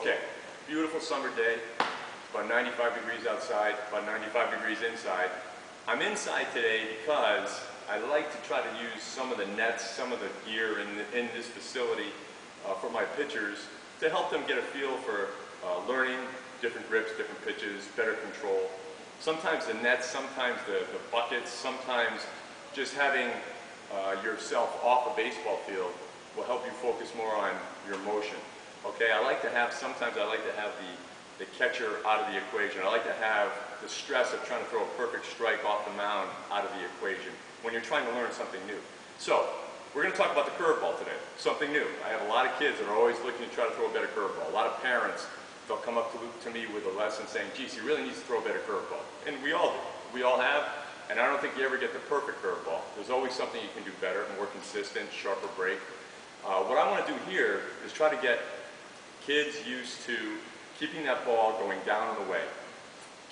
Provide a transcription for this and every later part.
Okay, beautiful summer day. It's about 95 degrees outside, about 95 degrees inside. I'm inside today because I like to try to use some of the nets, some of the gear in this facility for my pitchers to help them get a feel for learning different grips, different pitches, better control. Sometimes the nets, sometimes the buckets, sometimes just having yourself off a baseball field will help you focus more on your motion. Okay, sometimes I like to have the catcher out of the equation. I like to have the stress of trying to throw a perfect strike off the mound out of the equation when you're trying to learn something new. So, we're going to talk about the curveball today, something new. I have a lot of kids that are always looking to try to throw a better curveball. A lot of parents, they'll come up to me with a lesson saying, geez, he really needs to throw a better curveball. And we all do. We all have, and I don't think you ever get the perfect curveball. There's always something you can do better, more consistent, sharper break. What I want to do here is try to get kids used to keeping that ball going down and away,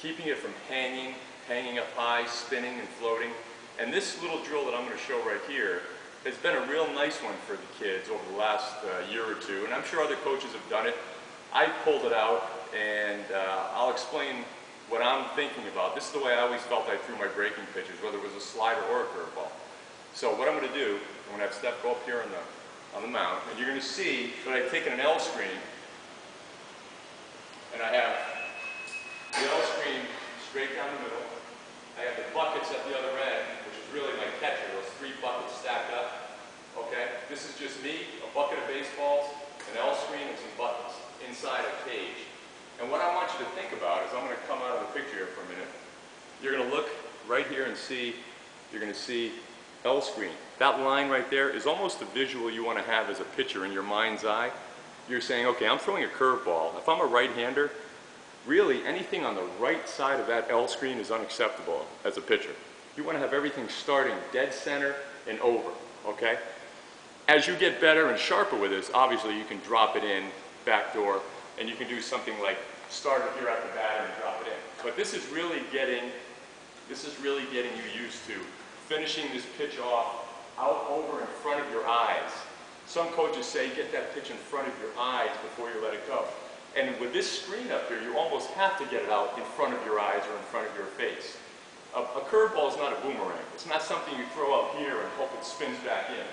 keeping it from hanging up high, spinning and floating. And this little drill that I'm going to show right here has been a real nice one for the kids over the last year or two, and I'm sure other coaches have done it. I pulled it out, and I'll explain what I'm thinking about. This is the way I always felt I threw my breaking pitches, whether it was a slider or a curveball. So what I'm going to do, I'm going to have Steph go up here on the mound, and you're going to see that I've taken an L screen, and I have the L screen straight down the middle. I have the buckets at the other end, which is really my catcher, those 3 buckets stacked up. Okay, this is just me, a bucket of baseballs, an L screen, and some buckets inside a cage. And what I want you to think about is, I'm going to come out of the picture here for a minute. You're going to look right here and you're going to see L screen. That line right there is almost the visual you want to have as a pitcher in your mind's eye. You're saying, okay, I'm throwing a curveball. If I'm a right-hander, really anything on the right side of that L screen is unacceptable as a pitcher. You want to have everything starting dead center and over, okay? As you get better and sharper with this, obviously you can drop it in, backdoor, and you can do something like start it here at the batter and drop it in. But this is really getting you used to finishing this pitch off out over in front of your eyes. Some coaches say get that pitch in front of your eyes before you let it go. And with this screen up here, you almost have to get it out in front of your eyes or in front of your face. A curveball is not a boomerang. It's not something you throw up here and hope it spins back in.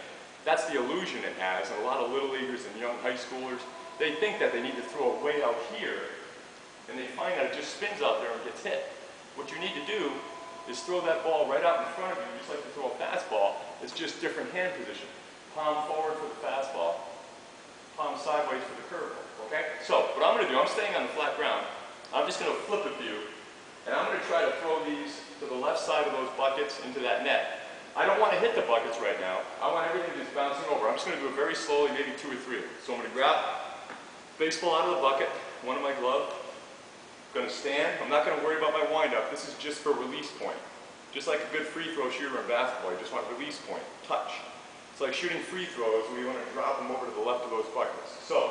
That's the illusion it has, and a lot of little leaguers and young high schoolers, they think that they need to throw it way out here, and they find that it just spins out there and gets hit. What you need to do is throw that ball right out in front of you, just like you throw a fastball. It's just different hand position. Palm forward for the fastball, palm sideways for the curveball, okay? So, what I'm going to do, I'm staying on the flat ground. I'm just going to flip a few, and I'm going to try to throw these to the left side of those buckets into that net. I don't want to hit the buckets right now. I want everything just bouncing over. I'm just going to do it very slowly, maybe 2 or 3. So I'm going to grab baseball out of the bucket, one in my glove. I'm going to stand. I'm not going to worry about my windup. This is just for release point. Just like a good free throw shooter in basketball, you just want release point, touch. It's like shooting free throws where you want to drop them over to the left of those buckets. So